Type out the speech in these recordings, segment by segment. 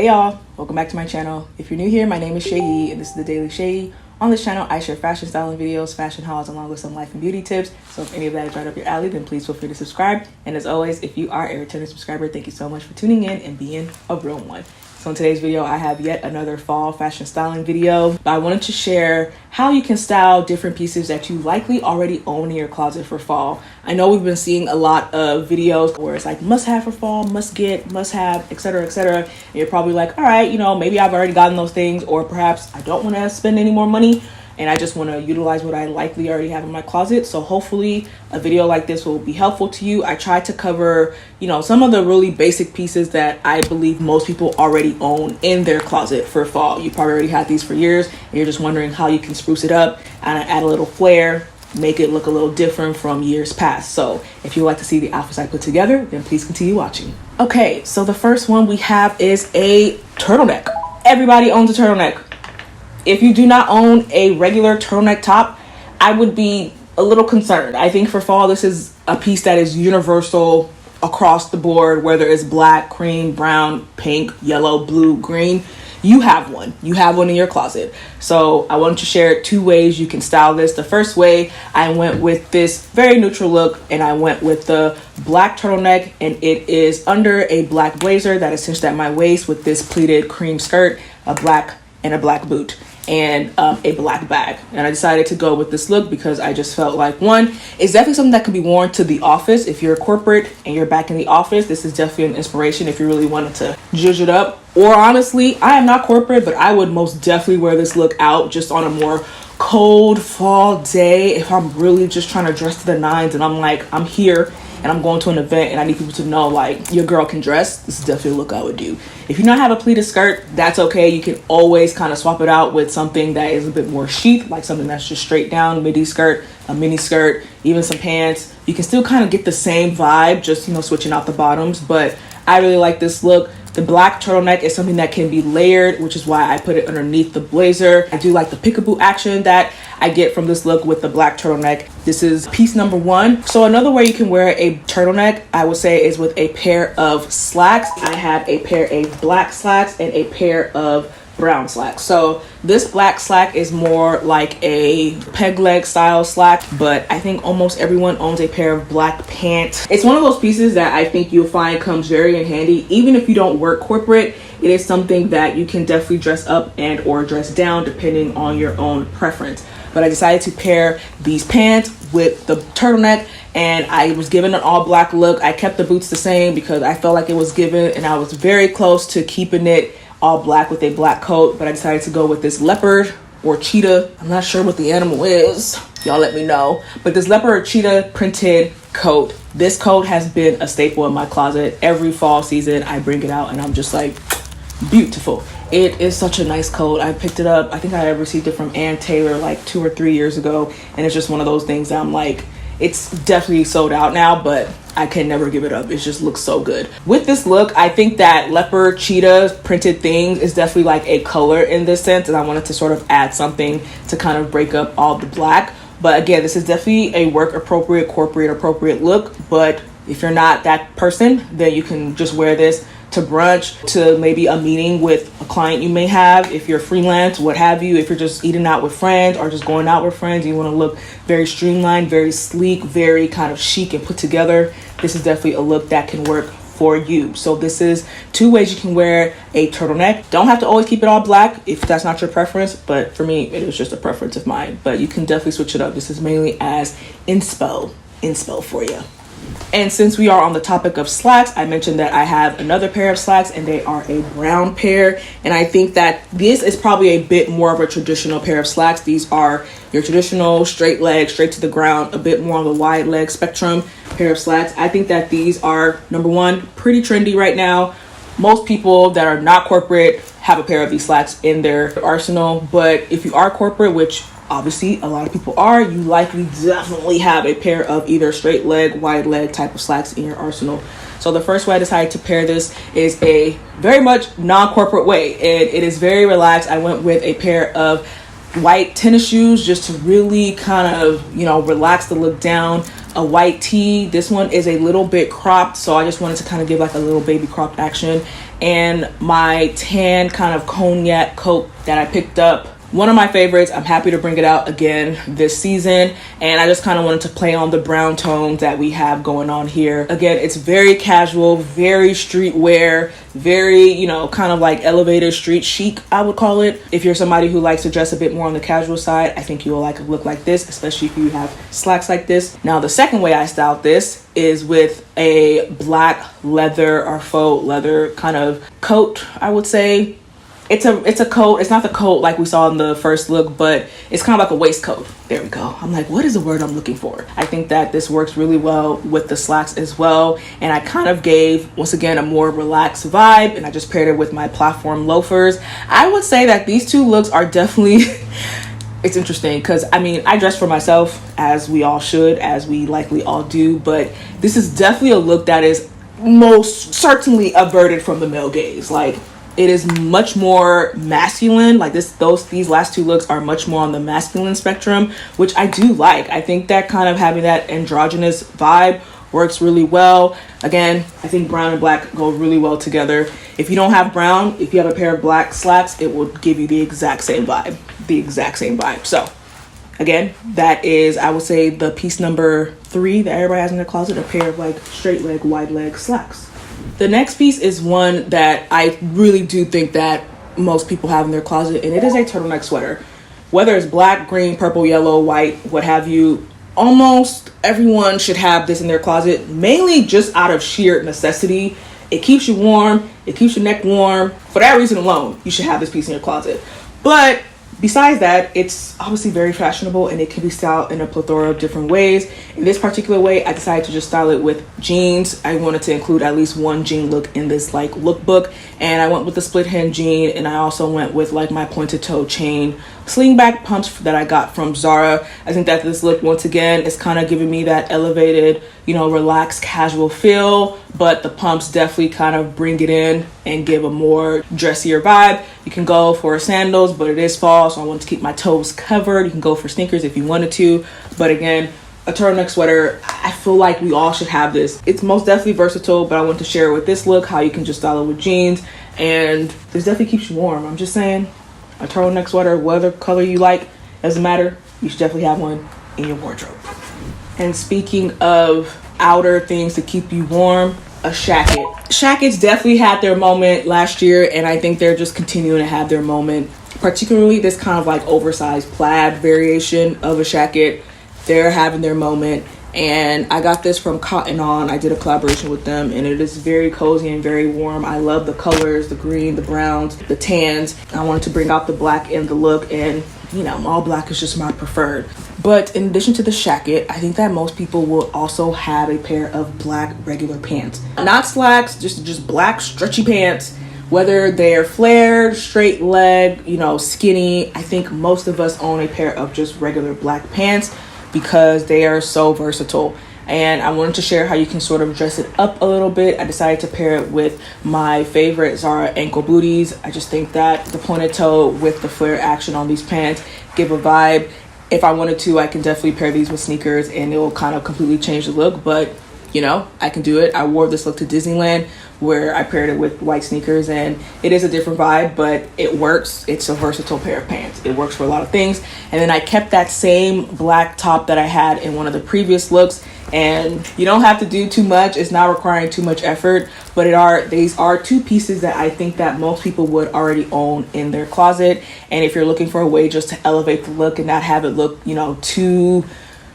Hey y'all, welcome back to my channel. If you're new here, my name is Seyi and this is the Daily Seyi. On this channel, I share fashion styling videos, fashion hauls, along with some life and beauty tips. So if any of that is right up your alley, then please feel free to subscribe. And as always, if you are a returning subscriber, thank you so much for tuning in and being a real one. So in today's video, I have yet another fall fashion styling video. But I wanted to share how you can style different pieces that you likely already own in your closet for fall. I know we've been seeing a lot of videos where it's like must have for fall, must get, must have, etc., etc. And you're probably like, all right, maybe I've already gotten those things, or perhaps I don't want to spend any more money and I just want to utilize what I likely already have in my closet. So hopefully a video like this will be helpful to you. I tried to cover, some of the really basic pieces that I believe most people already own in their closet for fall. You probably already had these for years and you're just wondering how you can spruce it up and add a little flair, make it look a little different from years past. So if you would like to see the outfits I put together, then please continue watching. Okay, so the first one we have is a turtleneck. Everybody owns a turtleneck. If you do not own a regular turtleneck top, I would be a little concerned. I think for fall, this is a piece that is universal across the board, whether it's black, cream, brown, pink, yellow, blue, green. You have one. You have one in your closet. So I wanted to share 2 ways you can style this. The first way, I went with this very neutral look and I went with the black turtleneck, and it is under a black blazer that is cinched at my waist with this pleated cream skirt, a black boot, and a black bag. And I decided to go with this look because I just felt like, one, it's definitely something that can be worn to the office. If you're a corporate and you're back in the office, this is definitely an inspiration if you really wanted to zhuzh it up. Or honestly, I am not corporate, but I would most definitely wear this look out just on a more cold fall day if I'm really just trying to dress to the nines and I'm like, I'm here and I'm going to an event and I need people to know like your girl can dress. This is definitely a look I would do. If you not have a pleated skirt, that's okay. You can always kind of swap it out with something that is a bit more chic, like something that's just straight down, midi skirt, a mini skirt, even some pants. You can still kind of get the same vibe, just switching out the bottoms. But I really like this look. The black turtleneck is something that can be layered, which is why I put it underneath the blazer. I do like the peekaboo action that I get from this look with the black turtleneck. This is piece number 1. So another way you can wear a turtleneck, I would say, is with a pair of slacks. I have a pair of black slacks and a pair of brown slacks. So this black slack is more like a peg leg style slack, but I think almost everyone owns a pair of black pants. It's one of those pieces that I think you'll find comes very in handy. Even if you don't work corporate, it is something that you can definitely dress up and or dress down depending on your own preference. But I decided to pair these pants with the turtleneck, and I was given an all black look. I kept the boots the same because I felt like it was given, and I was very close to keeping it all black with a black coat, but I decided to go with this leopard or cheetah. I'm not sure what the animal is. Y'all let me know. But this leopard or cheetah printed coat. This coat has been a staple in my closet. Every fall season, I bring it out and I'm just like, beautiful. It is such a nice coat. I picked it up. I think I received it from Ann Taylor like 2 or 3 years ago. And it's just one of those things that I'm like, it's definitely sold out now, but I can never give it up. It just looks so good. With this look, I think that leopard cheetah printed things is definitely like a color in this sense, and I wanted to sort of add something to kind of break up all the black. But again, this is definitely a work appropriate, corporate appropriate look. But if you're not that person, then you can just wear this to brunch, to maybe a meeting with a client you may have, if you're freelance, what have you, if you're just eating out with friends or just going out with friends, you want to look very streamlined, very sleek, very kind of chic and put together. This is definitely a look that can work for you. So this is 2 ways you can wear a turtleneck. Don't have to always keep it all black if that's not your preference, but for me, it was just a preference of mine. But you can definitely switch it up. This is mainly as inspo for you. And since we are on the topic of slacks, I mentioned that I have another pair of slacks and they are a brown pair. And I think that this is probably a bit more of a traditional pair of slacks. These are your traditional straight leg, straight to the ground, a bit more on the wide leg spectrum pair of slacks. I think that these are, number 1, pretty trendy right now. Most people that are not corporate have a pair of these slacks in their arsenal. But if you are corporate, which obviously a lot of people are, you likely definitely have a pair of either straight leg, wide leg type of slacks in your arsenal. So the first way I decided to pair this is a very much non-corporate way, and it is very relaxed. I went with a pair of white tennis shoes just to really kind of, relax the look down. a white tee. This one is a little bit cropped, so I just wanted to kind of give like a little baby cropped action. And my tan kind of cognac coat that I picked up, one of my favorites. I'm happy to bring it out again this season, and I just kind of wanted to play on the brown tones that we have going on here. Again, it's very casual, very streetwear, very, you know, kind of like elevated street chic, I would call it. If you're somebody who likes to dress a bit more on the casual side, I think you will like a look like this, especially if you have slacks like this. Now, the second way I styled this is with a black leather or faux leather kind of coat, I would say. It's a coat. It's not the coat like we saw in the first look, but it's kind of like a waistcoat. There we go. I'm like, what is the word I'm looking for? I think that this works really well with the slacks as well. And I kind of gave, once again, a more relaxed vibe, and I just paired it with my platform loafers. I would say that these two looks are definitely, it's interesting because, I mean, I dress for myself, as we all should, as we likely all do, but this is definitely a look that is most certainly averted from the male gaze. Like, it is much more masculine. Like these last two looks are much more on the masculine spectrum, which I do like. I think that kind of having that androgynous vibe works really well. Again, I think brown and black go really well together. If you don't have brown, if you have a pair of black slacks, it will give you the exact same vibe. So again, that is, I would say, the piece number 3 that everybody has in their closet, a pair of like straight leg, wide leg slacks. The next piece is one that I really do think that most people have in their closet, and it is a turtleneck sweater. Whether it's black, green, purple, yellow, white, what have you, almost everyone should have this in their closet, mainly just out of sheer necessity. It keeps you warm, it keeps your neck warm. For that reason alone, you should have this piece in your closet. But besides that, it's obviously very fashionable, and it can be styled in a plethora of different ways. In this particular way, I decided to just style it with jeans. I wanted to include at least one jean look in this like lookbook, and I went with the split hem jean, and I also went with like my pointed toe chain sling back pumps that I got from Zara. I think that this look, once again, is kind of giving me that elevated, you know, relaxed, casual feel, but the pumps definitely kind of bring it in and give a more dressier vibe. You can go for sandals, but it is fall, so I want to keep my toes covered. You can go for sneakers if you wanted to, but again, a turtleneck sweater, I feel like we all should have this. It's most definitely versatile, but I want to share with this look how you can just style it with jeans, and this definitely keeps you warm. I'm just saying, a turtleneck sweater, whatever color you like, doesn't matter. You should definitely have one in your wardrobe. And speaking of outer things to keep you warm, a shacket. Shackets definitely had their moment last year, and I think they're just continuing to have their moment. Particularly this kind of like oversized plaid variation of a shacket. They're having their moment, and I got this from Cotton On. I did a collaboration with them, and it is very cozy and very warm. I love the colors, the green, the browns, the tans. I wanted to bring out the black in the look, and you know, all black is just my preferred. But in addition to the shacket, I think that most people will also have a pair of black regular pants. Not slacks, just black stretchy pants. Whether they're flared, straight leg, you know, skinny, I think most of us own a pair of just regular black pants because they are so versatile. And I wanted to share how you can sort of dress it up a little bit. I decided to pair it with my favorite Zara ankle booties. I just think that the pointed toe with the flare action on these pants give a vibe. If I wanted to, I can definitely pair these with sneakers and it will kind of completely change the look, but you know, I can do it. I wore this look to Disneyland where I paired it with white sneakers, and it is a different vibe, but it works. It's a versatile pair of pants. It works for a lot of things. And then I kept that same black top that I had in one of the previous looks, and you don't have to do too much. It's not requiring too much effort, but these are two pieces that I think that most people would already own in their closet. And if you're looking for a way just to elevate the look and not have it look, you know, too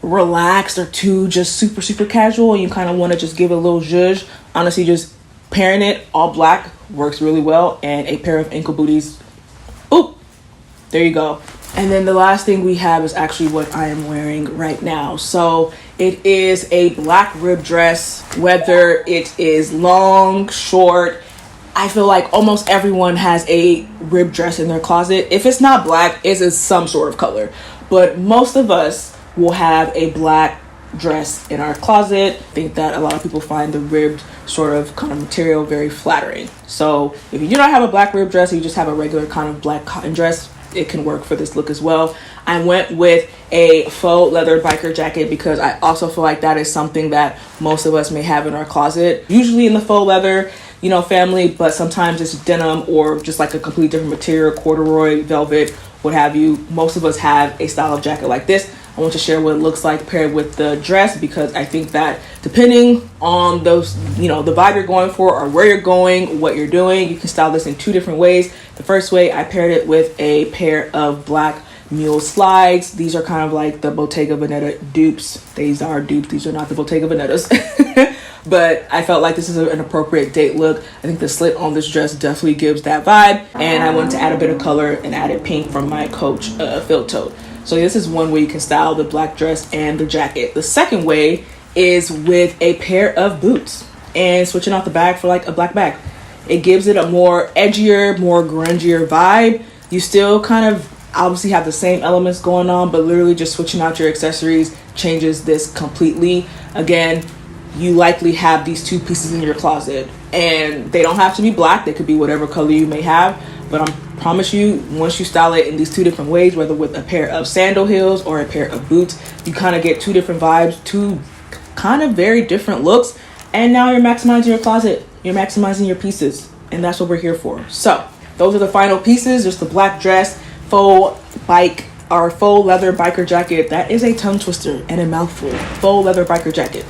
relaxed or too just super casual, and you kind of want to just give it a little zhuzh, honestly, just pairing it all black works really well, and a pair of ankle booties, oop, there you go. And then the last thing we have is actually what I am wearing right now. So it is a black rib dress. Whether it is long, short, I feel like almost everyone has a rib dress in their closet. If it's not black, it's some sort of color, but most of us will have a black dress in our closet. I think that a lot of people find the ribbed sort of kind of material very flattering. So if you don't have a black rib dress, you just have a regular kind of black cotton dress, it can work for this look as well. I went with a faux leather biker jacket because I also feel like that is something that most of us may have in our closet, usually in the faux leather, you know, family, but sometimes it's denim or just like a completely different material, corduroy, velvet, what have you. Most of us have a style of jacket like this. I want to share what it looks like paired with the dress, because I think that depending on those, you know, the vibe you're going for or where you're going, what you're doing, you can style this in two different ways. The first way, I paired it with a pair of black mule slides. These are kind of like the Bottega Veneta dupes. These are dupes. These are not the Bottega Venetas. But I felt like this is an appropriate date look. I think the slit on this dress definitely gives that vibe. And I wanted to add a bit of color and added pink from my Coach field tote. So this is one way you can style the black dress and the jacket. The second way is with a pair of boots and switching out the bag for like a black bag. It gives it a more edgier, more grungier vibe. You still kind of obviously have the same elements going on, but literally just switching out your accessories changes this completely. Again, you likely have these two pieces in your closet, and they don't have to be black. They could be whatever color you may have, but I promise you, once you style it in these two different ways, whether with a pair of sandal heels or a pair of boots, you kind of get two different vibes, two kind of very different looks, and now you're maximizing your closet. You're maximizing your pieces, and that's what we're here for. So those are the final pieces. Just the black dress, faux bike or faux leather biker jacket. That is a tongue twister and a mouthful. Faux leather biker jacket.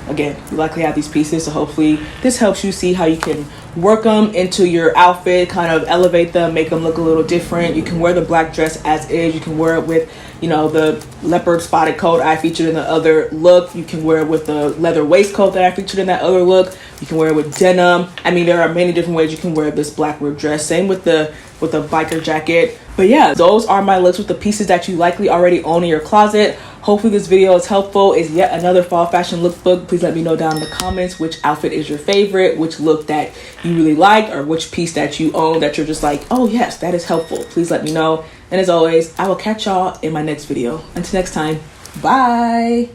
Again, you likely have these pieces, so hopefully this helps you see how you can work them into your outfit, kind of elevate them, make them look a little different. You can wear the black dress as is. You can wear it with, you know, the leopard spotted coat I featured in the other look. You can wear it with the leather waistcoat that I featured in that other look. You can wear it with denim. I mean, there are many different ways you can wear this black ribbed dress. Same with the biker jacket. But yeah, those are my looks with the pieces that you likely already own in your closet. Hopefully this video is helpful. It's yet another fall fashion lookbook. Please let me know down in the comments which outfit is your favorite, which look that you really like, or which piece that you own that you're just like, oh yes, that is helpful. Please let me know. And as always, I will catch y'all in my next video. Until next time, bye.